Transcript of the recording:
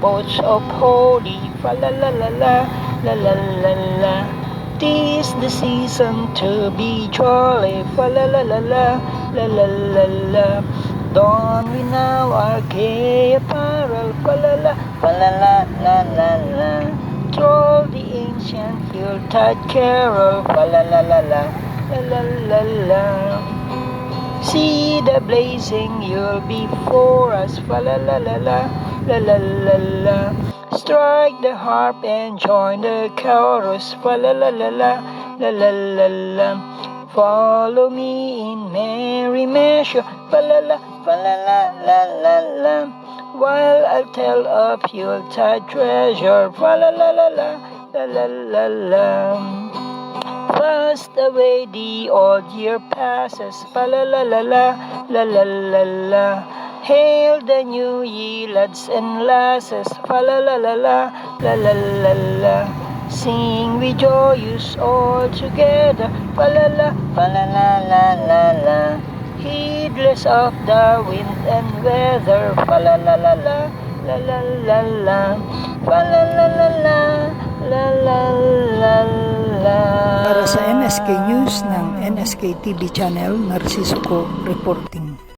oaths of holy, fa la la la la la la la la. 'Tis the season to be jolly, fa la la la la la la la la. Don we now our gay apparel, fa la la la la la. Troll the ancient Yuletide carol, fa la la la la la la la la. See the blazing Yule before us, fa la la la la la la la la. Strike the harp and join the chorus, fa la la la la la la la la. Follow me in merry measure, fa la la la la. While I'll tell of Yuletide treasure, fa la la la la la la la. Fast away the old year passes, fa la la la la la la la la. Hail the new year, lads and lasses, fa la la la la la la la la. Sing we joyous all together, fa la la la la la. Heedless of the wind and weather, fa la la la la la la la la. Fa la la la la la la la la. Para sa NSK News ng NSK TV Channel, Narciso Co reporting.